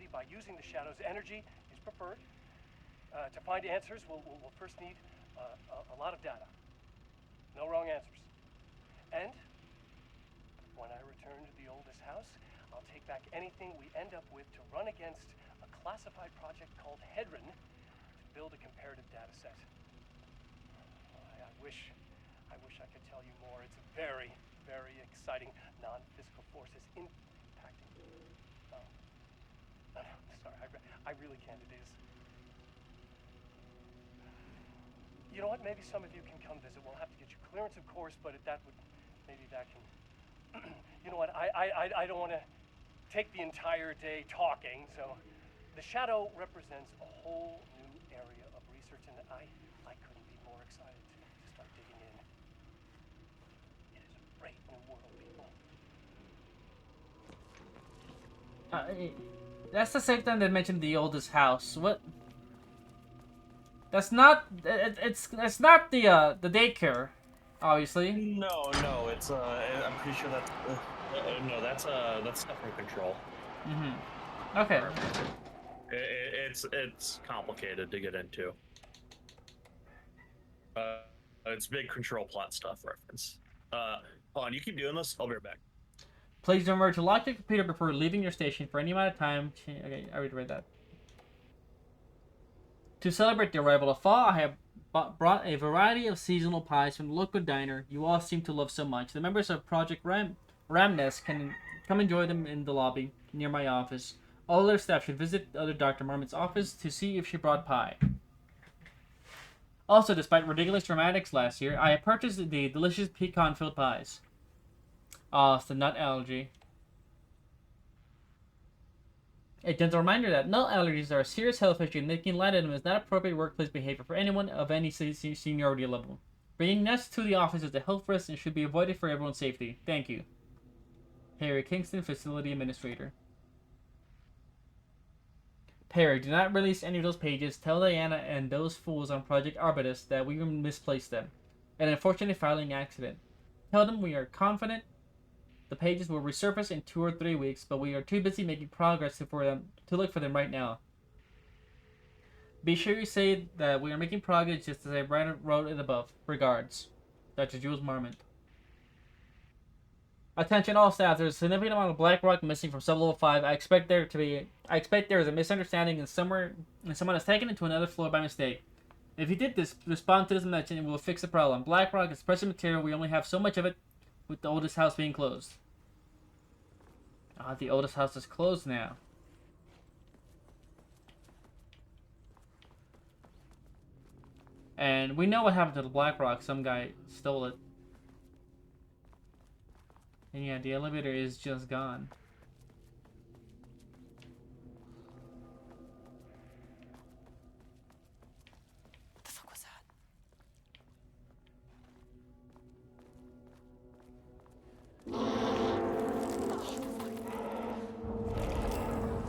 technology by using the Shadow's energy is preferred. To find answers, we'll first need a lot of data. No wrong answers. And when I return to the oldest house, I'll take back anything we end up with to run against a classified project called Hedron to build a comparative data set. I wish I could tell you more. It's very, very exciting. Non-physical forces impacting. Oh, no, sorry, I really can't. It is. You know what? Maybe some of you can come visit. We'll have to get you clearance, of course, but maybe that can. You know what? I don't want to take the entire day talking. So, the Shadow represents a whole new area of research, and I couldn't be more excited to start digging in. It is a great new world, people. That's the same time they mentioned the oldest house. What? That's not. It's not the daycare, obviously. No, it's I'm pretty sure that's no, that's stuff from Control. Mm-hmm. Okay. It's complicated to get into. It's big Control plot stuff reference. Hold on, you keep doing this. I'll be right back. Please remember to lock your computer before leaving your station for any amount of time. Okay, I already read that. To celebrate the arrival of fall, I have brought a variety of seasonal pies from the local diner you all seem to love so much. The members of Project Ramnest can come enjoy them in the lobby near my office. All other staff should visit the other Dr. Marmot's office to see if she brought pie. Also, despite ridiculous dramatics last year, I have purchased the delicious pecan-filled pies. It's the nut allergy. A gentle reminder that nut allergies are a serious health issue, and making light of them is not appropriate workplace behavior for anyone of any seniority level. Bringing nuts to the office is a health risk and should be avoided for everyone's safety. Thank you. Perry Kingston, Facility Administrator. Perry, do not release any of those pages. Tell Diana and those fools on Project Arbutus that we misplaced them. An unfortunate filing accident. Tell them we are confident the pages will resurface in 2 or 3 weeks, but we are too busy making progress to look for them right now. Be sure you say that we are making progress just as I wrote it above. Regards, Dr. Jules Marmot. Attention all staff, there's a significant amount of black rock missing from sub-level 5. I expect there is a misunderstanding and someone has taken it to another floor by mistake. If you did this, respond to this mention and we'll fix the problem. Black rock is precious material, we only have so much of it, with the oldest house being closed. The oldest house is closed now. And we know what happened to the black rock. Some guy stole it. And yeah, the elevator is just gone. What the fuck was that?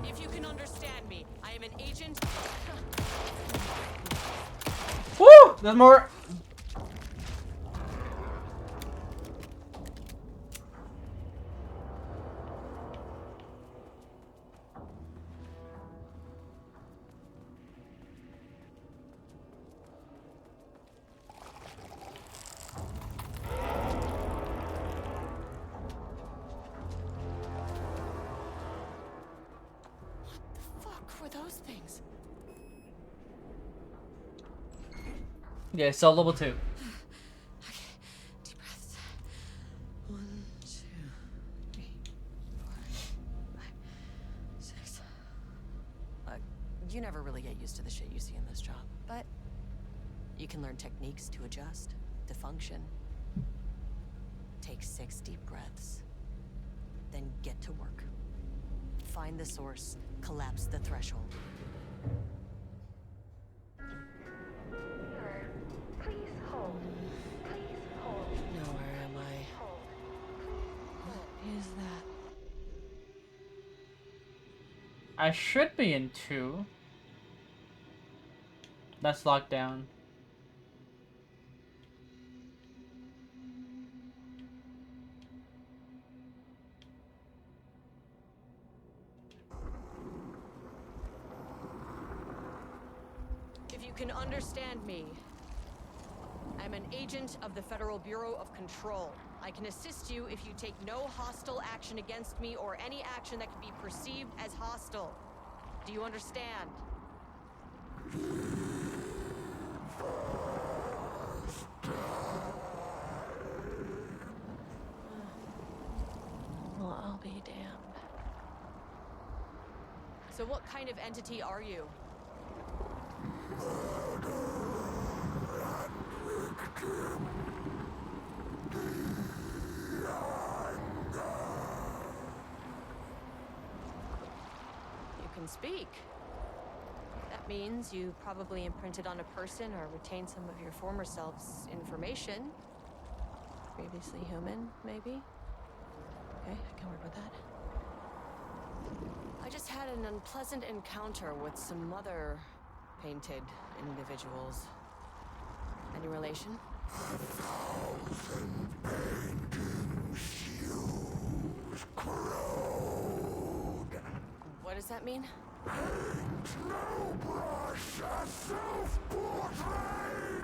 If you can understand me, I am an agent. Woo! There's more! Those things. Yeah, cell level 2. Okay, deep breaths. 1, 2, 3, 4, 5, 6. You never really get used to the shit you see in this job, but you can learn techniques to adjust, to function. Take 6 deep breaths, then get to work. Find the source, collapse the threshold. Please hold. Please hold. Now where am I? Hold. What is that? I should be in 2. That's locked down. you can understand me. I'm an agent of the Federal Bureau of Control. I can assist you if you take no hostile action against me or any action that can be perceived as hostile. Do you understand? Well, I'll be damned. So what kind of entity are you? You can speak. That means you probably imprinted on a person or retained some of your former self's information. Previously human, maybe? Okay, I can work with that. I just had an unpleasant encounter with some other painted individuals. Any relation? 1,000 paintings use corrode. What does that mean? Paint no brush, a self-portrait.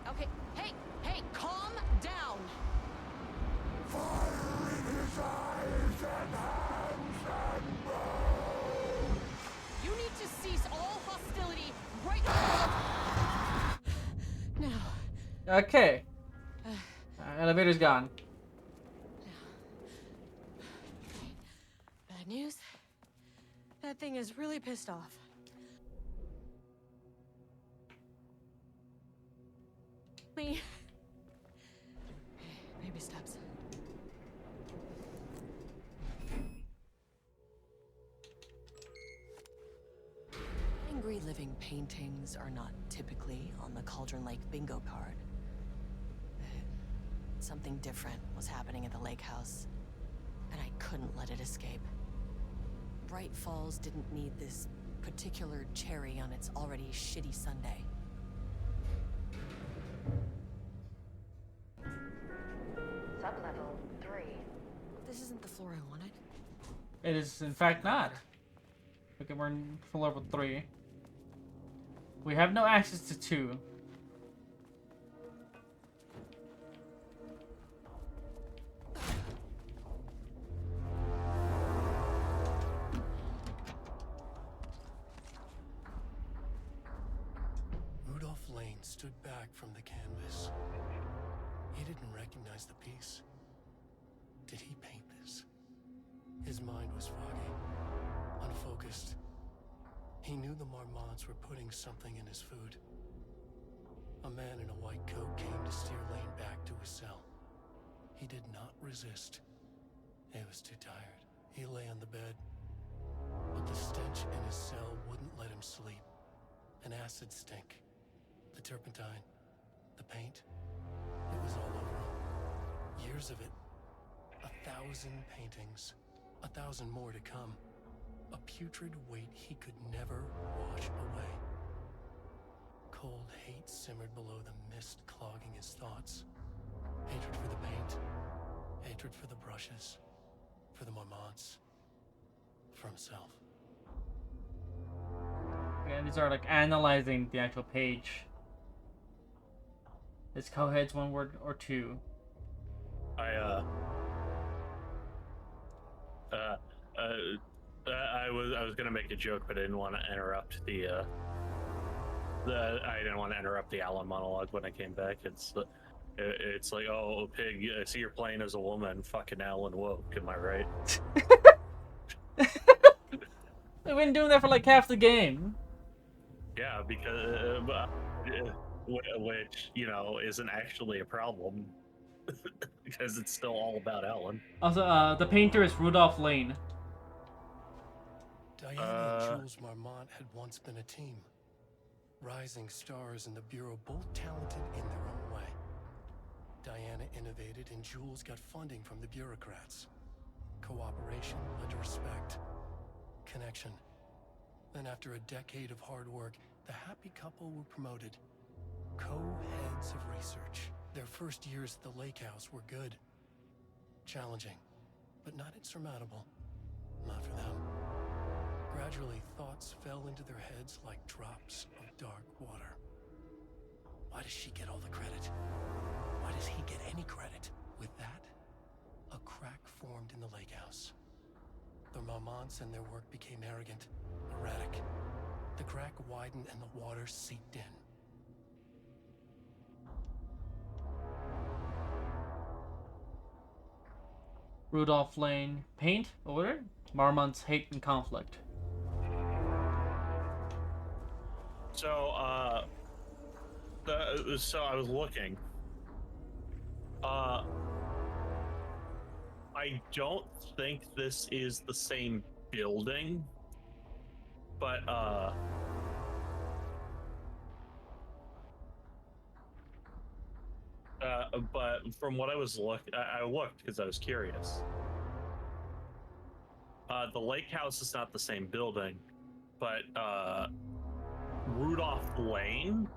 Okay, hey, calm down! Fire in his eyes and hands and bones. You need to cease all hostility right now. Okay. Elevator's gone. Bad news? That thing is really pissed off. Baby steps. Angry living paintings are not typically on the Cauldron Lake bingo card. Something different was happening at the lake house, and I couldn't let it escape. Bright Falls didn't need this particular cherry on its already shitty sundae. Sublevel 3. This isn't the floor I wanted. It is, in fact, not. Okay, we're in full level 3. We have no access to 2. Rudolph Lane stood back from the canvas. He didn't recognize the piece. Did he paint this? His mind was foggy, unfocused. He knew the Marmots were putting something in his food. A man in a white coat came to steer Lane back to his cell. He did not resist. He was too tired. He lay on the bed, but the stench in his cell wouldn't let him sleep. An acid stink. The turpentine. The paint. It was all over him. Years of it. 1,000 paintings. 1,000 more to come. A putrid weight he could never wash away. Cold hate simmered below the mist clogging his thoughts. Hatred for the paint. Hatred for the brushes. For the Marmots. For himself. And these are like analyzing the actual page. Is co-heads one word or two? I was gonna make a joke, but I didn't want to interrupt I didn't want to interrupt the Alan monologue when I came back. It's like, oh, Pig, I see you're playing as a woman. Fucking Alan woke, am I right? We've been doing that for like half the game. Yeah, because which, you know, isn't actually a problem because it's still all about Ellen. Also, the painter is Rudolph Lane. Diana and Jules Marmont had once been a team. Rising stars in the Bureau, both talented in their own way. Diana innovated and Jules got funding from the bureaucrats. Cooperation led to respect. Connection. Then after a decade of hard work, the happy couple were promoted. Co-heads of research. Their first years at the lake house were good. Challenging, but not insurmountable. Not for them. Gradually, thoughts fell into their heads like drops of dark water. Why does she get all the credit? Why does he get any credit? With that, a crack formed in the lake house. The Marmonts and their work became arrogant, erratic. The crack widened and the water seeped in. Rudolph Lane. Paint? Order? Marmont's hate and conflict. So, so I was looking. I don't think this is the same building, but from what I looked because I was curious. The lake house is not the same building, but Rudolph Lane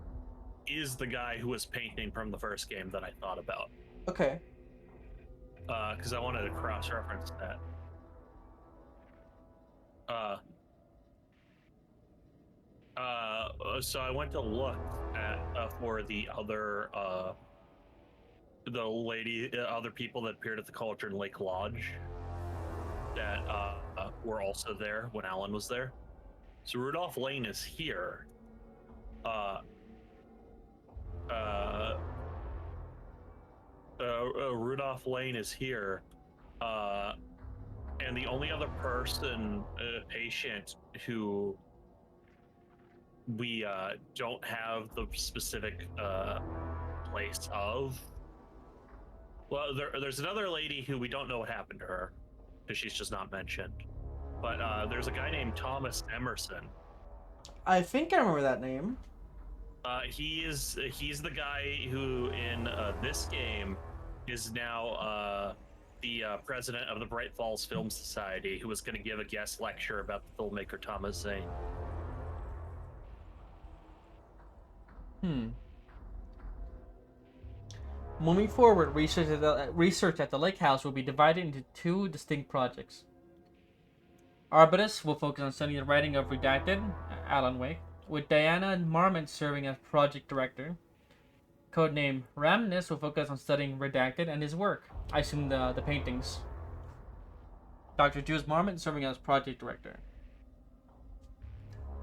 is the guy who was painting from the first game that I thought about. Okay. Because I wanted to cross-reference that. So I went to look at for the other other people that appeared at the Cauldron Lake Lodge that were also there when Alan was there. So Rudolph Lane is here. Rudolph Lane is here, and the only other patient who we don't have the specific place of. Well, there's another lady who we don't know what happened to her because she's just not mentioned. But there's a guy named Thomas Emerson. I think I remember that name. He's the guy who in this game is now the president of the Bright Falls Film Society, who was going to give a guest lecture about the filmmaker Thomas Zane. Moving forward, research at the lake house will be divided into two distinct projects. Arbutus will focus on studying the writing of Redacted, Alan Wake, with Diana Marmont serving as project director. Codename Ramnus will focus on studying Redacted and his work. I assume the paintings. Dr. Jules Marmont serving as project director.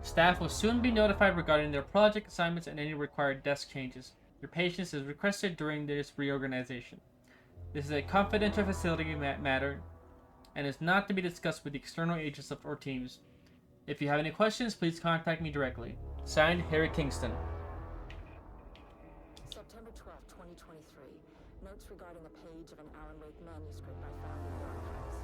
Staff will soon be notified regarding their project assignments and any required desk changes. Your patience is requested during this reorganization. This is a confidential facility matter and is not to be discussed with the external agents or teams. If you have any questions, please contact me directly. Signed, Harry Kingston. September 12, 2023. Notes regarding a page of an Alan Wake manuscript I found in the archives.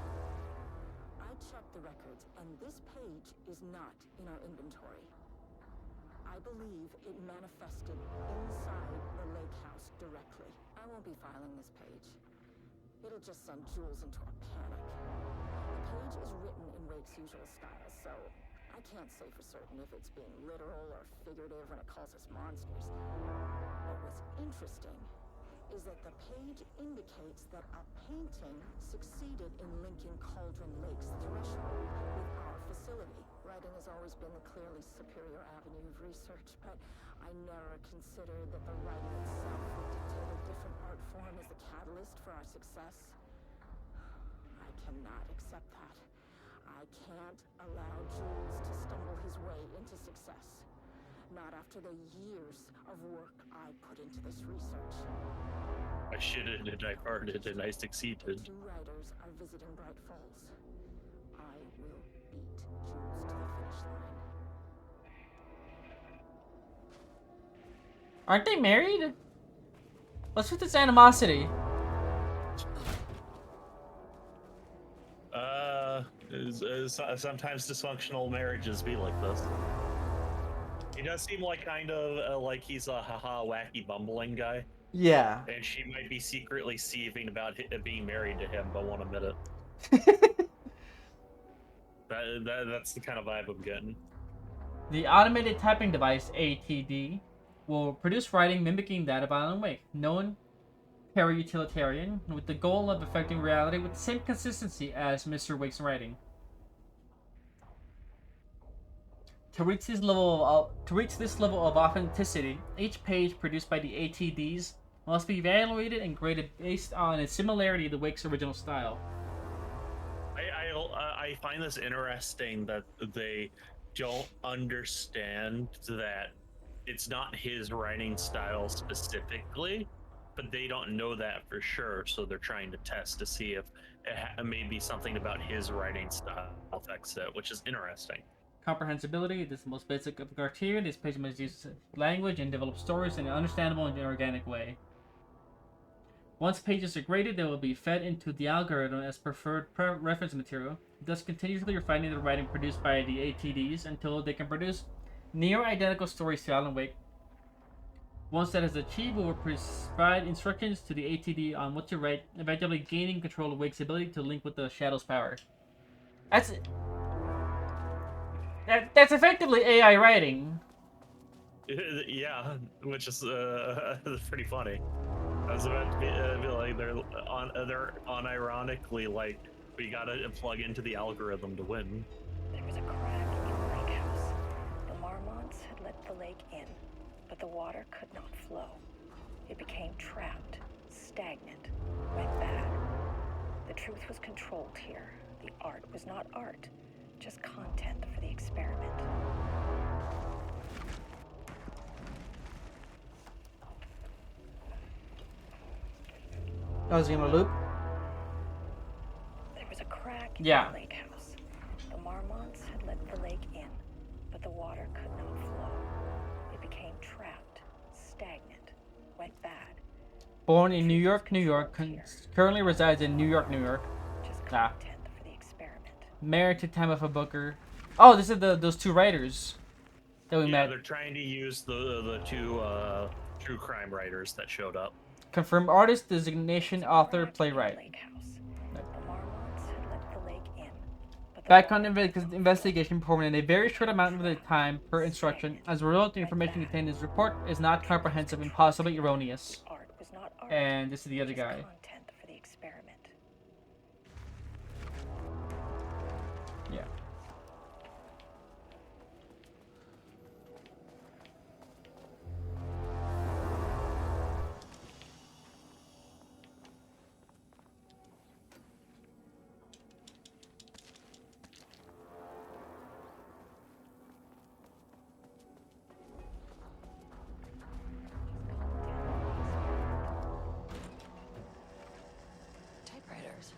I checked the records, and this page is not in our inventory. I believe it manifested inside the lake house directly. I won't be filing this page. It'll just send Jules into a panic. The page is written in Wake's usual style, so I can't say for certain if it's being literal or figurative when it calls us monsters. What was interesting is that the page indicates that a painting succeeded in linking Cauldron Lake's threshold with our facility. Writing has always been the clearly superior avenue of research, but I never considered that the writing itself would dictate a different art form as the catalyst for our success. I cannot accept that. I can't allow Jules to stumble his way into success. Not after the years of work I put into this research. I shitted and I farted and I succeeded. Two writers are visiting Bright Falls. I will beat Jules to the finish line. Aren't they married? What's with this animosity? Sometimes dysfunctional marriages be like this. He does seem like kind of like he's a haha wacky bumbling guy. Yeah. And she might be secretly seething about being married to him, but won't admit it. That's the kind of vibe I'm getting. The automated typing device, ATD, will produce writing mimicking that of Alan Wake, known para-utilitarian, with the goal of affecting reality with the same consistency as Mr. Wake's writing. To reach this level of authenticity, each page produced by the ATDs must be evaluated and graded based on its similarity to Wake's original style. I find this interesting that they don't understand that it's not his writing style specifically, but they don't know that for sure, so they're trying to test to see if it may be something about his writing style affects it, which is interesting. Comprehensibility, this is the most basic of criteria. This page must use language and develop stories in an understandable and organic way. Once pages are graded, they will be fed into the algorithm as preferred reference material, thus continuously refining the writing produced by the ATDs until they can produce near-identical stories to Alan Wake. Once that is achieved, we will provide instructions to the ATD on what to write, eventually gaining control of Wake's ability to link with the Shadow's power. That's effectively AI writing. Yeah, which is pretty funny. I was about to be like they're unironically like we gotta plug into the algorithm to win. There was a crack in the lake house. The Marmonts had let the lake in, but the water could not flow. It became trapped, stagnant, went bad. The truth was controlled here. The art was not art, just content for the experiment. Oh, is he gonna loop? There was a crack Yeah. in the lake house. The Marmonts had let the lake in, but the water could not flow. It became trapped, stagnant, went bad. Born in New York, New York, currently resides in New York, New York. Just Ah. content for the experiment. Married to Tamitha Booker. Oh, this is those two writers that we Yeah, met. they're trying to use the two true crime writers that showed up. Confirmed artist, designation, author, playwright. Lake house. The Marmonts had let the lake in, but the Background water could not investigation performed in a very short amount of the time per instruction. As a result, the information contained in this report is not comprehensive and possibly erroneous. flow. Art was not art. And this is the other just guy. content for the experiment. Yeah. Typewriters.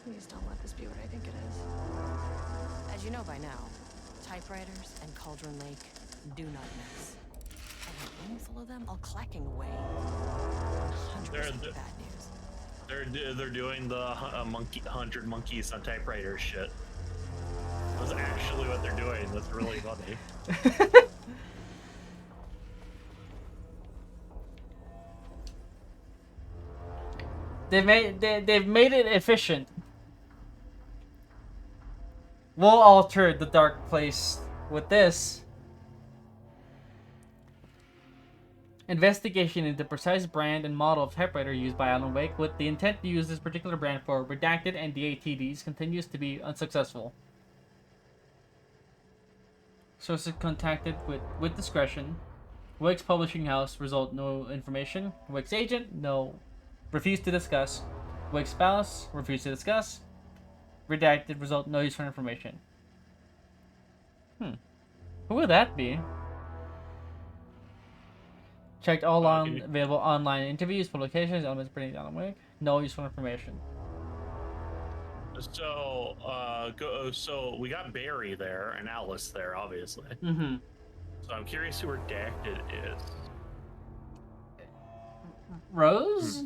Please don't let this be what I think it is. As you know by now, typewriters and Cauldron Lake do not mix. I have a room full of them all clacking away. 100% They're- bad news. They're doing the 100 monkeys on typewriter shit. That's actually what they're doing. That's really funny. They've made it efficient. We'll alter the dark place with this. Investigation into the precise brand and model of typewriter used by Alan Wake with the intent to use this particular brand for Redacted and the ATDs continues to be unsuccessful. Sources contacted with discretion. Wake's publishing house, result no information. Wake's agent, no. Refused to discuss. Wake's spouse, refused to discuss. Redacted, result no useful information. Who would that be? Checked all available online interviews, publications, elements printing Alan Wake. No useful information. So, so we got Barry there and Alice there, obviously. Mm-hmm. So I'm curious who Redacted is. Rose?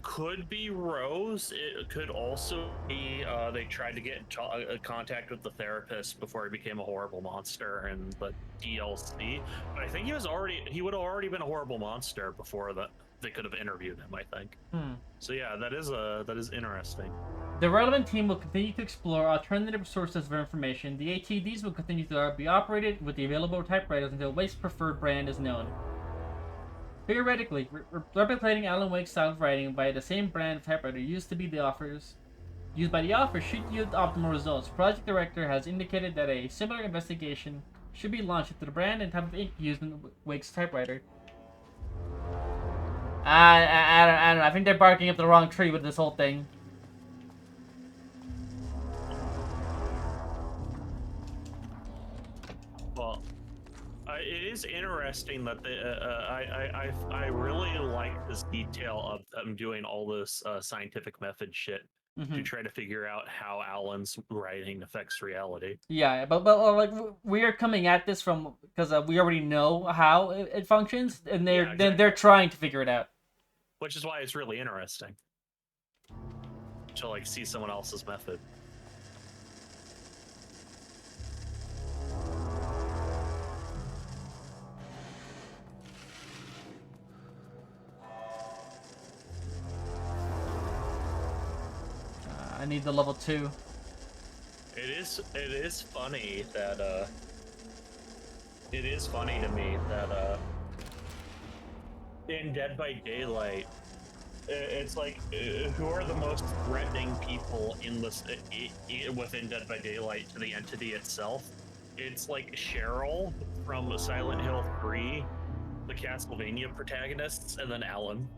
Could be Rose. It could also be they tried to get in contact with the therapist before he became a horrible monster in the DLC. But I think he would have already been a horrible monster before that they could have interviewed him, I think. So yeah, that is interesting. The relevant team will continue to explore alternative sources of information. The ATDs will continue to be operated with the available typewriters until Wake's preferred brand is known. Theoretically, replicating Alan Wake's style of writing by the same brand of typewriter used to be the author's used by the author should yield optimal results. Project Director has indicated that a similar investigation should be launched into the brand and type of ink used in Wake's typewriter. I don't know. I think they're barking up the wrong tree with this whole thing. Well, it is interesting that I really like this detail of them doing all this scientific method shit to try to figure out how Alan's writing affects reality. Yeah, but like we are coming at this from because we already know how it functions, and they're trying to figure it out. Which is why it's really interesting to like see someone else's method. I need the level 2. It is funny that it is funny to me that in Dead by Daylight, it's like who are the most threatening people in this within Dead by Daylight to the entity itself? It's like Cheryl from Silent Hill 3, the Castlevania protagonists, and then Alan.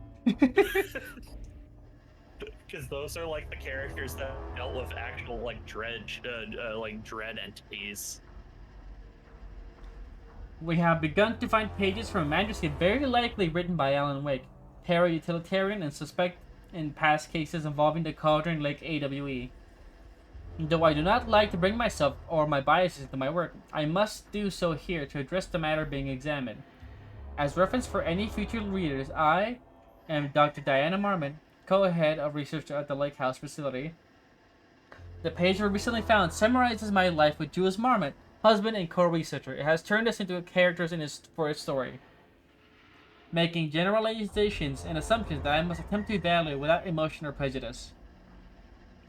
Because those are like the characters that dealt with actual like dread entities. We have begun to find pages from a manuscript very likely written by Alan Wake, para-utilitarian and suspect in past cases involving the Cauldron Lake AWE. Though I do not like to bring myself or my biases into my work, I must do so here to address the matter being examined. As reference for any future readers, I am Dr. Diana Marmon, co-head of research at the Lake House facility. The page we recently found summarizes my life with Jules Marmot, husband and co-researcher. It has turned us into characters for its story, making generalizations and assumptions that I must attempt to evaluate without emotion or prejudice.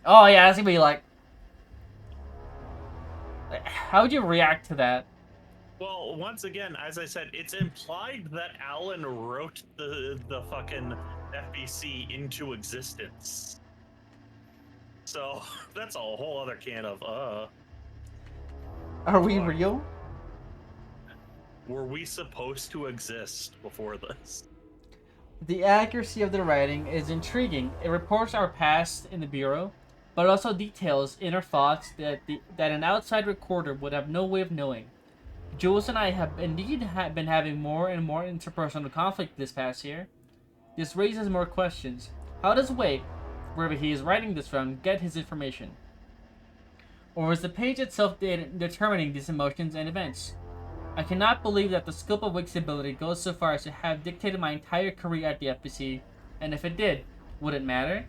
Oh yeah, that's gonna be like... How would you react to that? Well, once again, as I said, it's implied that Alan wrote the fucking FBC into existence. So that's a whole other can of Are we real? Were we supposed to exist before this? The accuracy of the writing is intriguing. It reports our past in the Bureau, but also details inner thoughts that an outside recorder would have no way of knowing. Jules and I have indeed been having more and more interpersonal conflict this past year. This raises more questions. How does Wade, wherever he is writing this from, get his information? Or is the page itself determining these emotions and events? I cannot believe that the scope of Wake's ability goes so far as to have dictated my entire career at the FBC, and if it did, would it matter?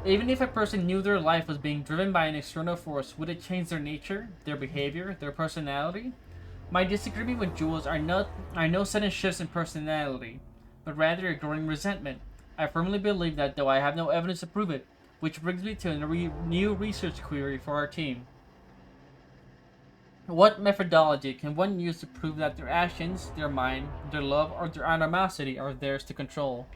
Even if a person knew their life was being driven by an external force, would it change their nature, their behavior, their personality? My disagreement with Jules are no sudden shifts in personality, but rather a growing resentment. I firmly believe that, though I have no evidence to prove it, which brings me to a new research query for our team. What methodology can one use to prove that their actions, their mind, their love, or their animosity are theirs to control?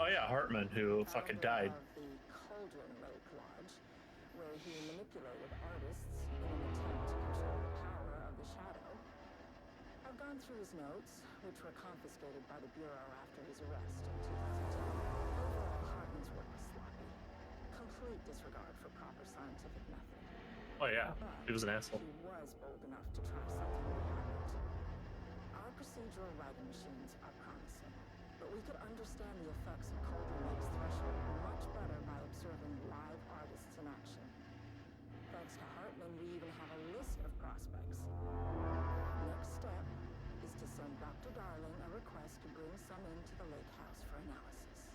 Oh yeah, Hartman, who fucking died. The Cauldron Lake Lodge, where he manipulated artists in an attempt to control the power of the shadow. I've gone through his notes, which were confiscated by the Bureau after his arrest in 2010. Overall, Hartman's work was sloppy. Complete disregard for proper scientific method. Oh yeah, he was an asshole. He was bold enough to try something we haven't. Our procedural writing machines are promising, but we could understand the effects of Cauldron Lake's threshold much better by observing live artists in action. Thanks to Hartman, we even have a list of prospects. Next step is to send Dr. Darling a request to bring some into the Lake House for analysis.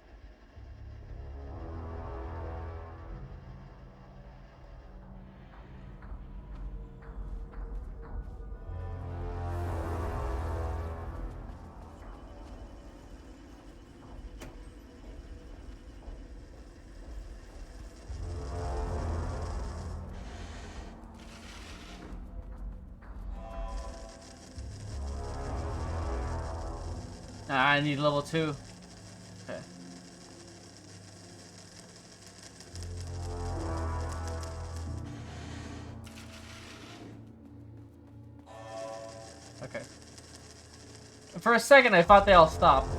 I need level 2. Okay. Okay. For a second, I thought they all stopped.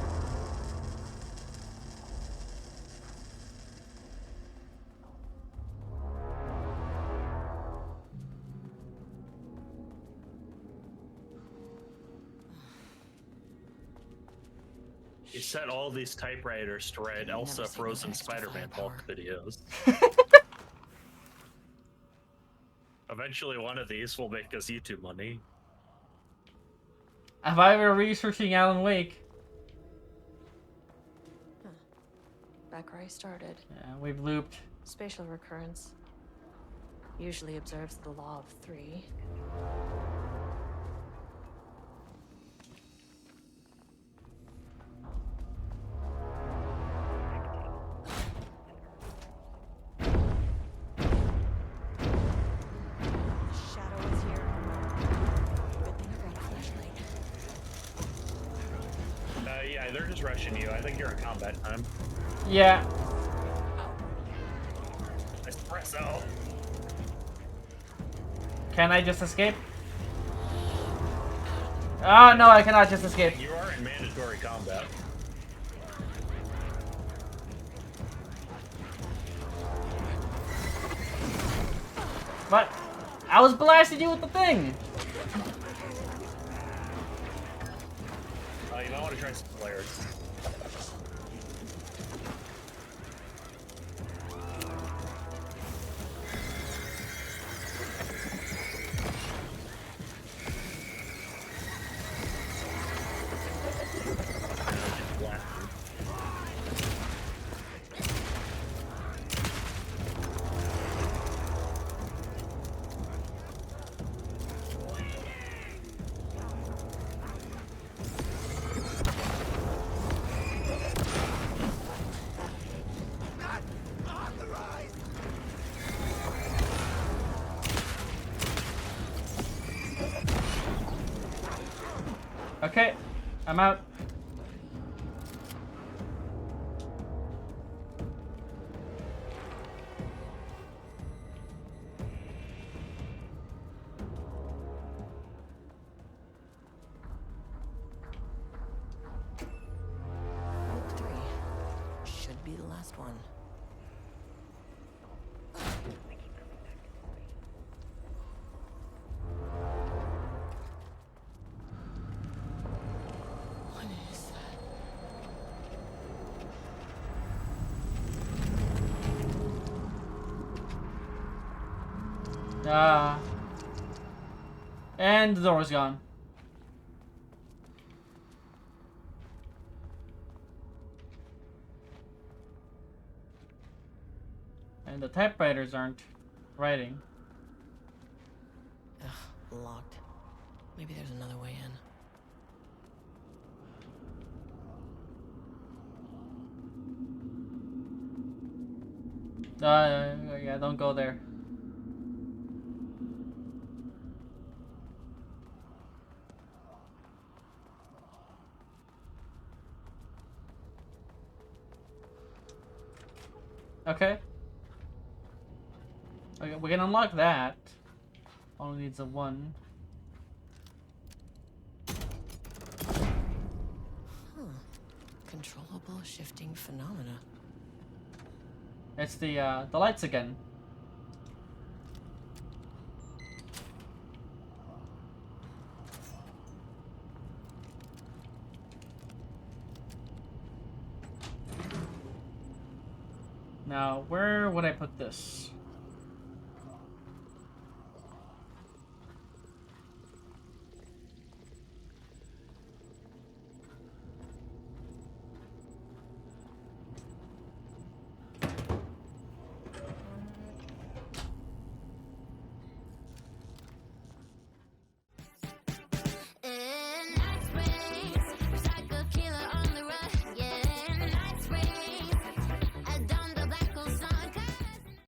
You set all these typewriters to write Elsa never seen Frozen an extra Spider-Man firepower. bulk videos. Eventually, one of these will make us YouTube money. Have I ever researching Alan Wake? Back where I started. Yeah, we've looped. Spatial recurrence usually observes the law of 3. Shadow is here. Good thing I brought a flashlight. Yeah, they're just rushing you. I think you're in combat time. Yeah. Espresso. Can I just escape? Oh, no, I cannot just escape. You are in mandatory combat. What? I was blasting you with the thing! You might want to try some flares. Okay, I'm out. Loop 3. Should be the last one. What is that? And the door's gone. And the typewriters aren't writing. Ugh, locked. Maybe there's another way in. Yeah, don't go there. Okay. Okay, we can unlock that. Only needs a 1. Controllable shifting phenomena. It's the lights again. Now, where would I put this?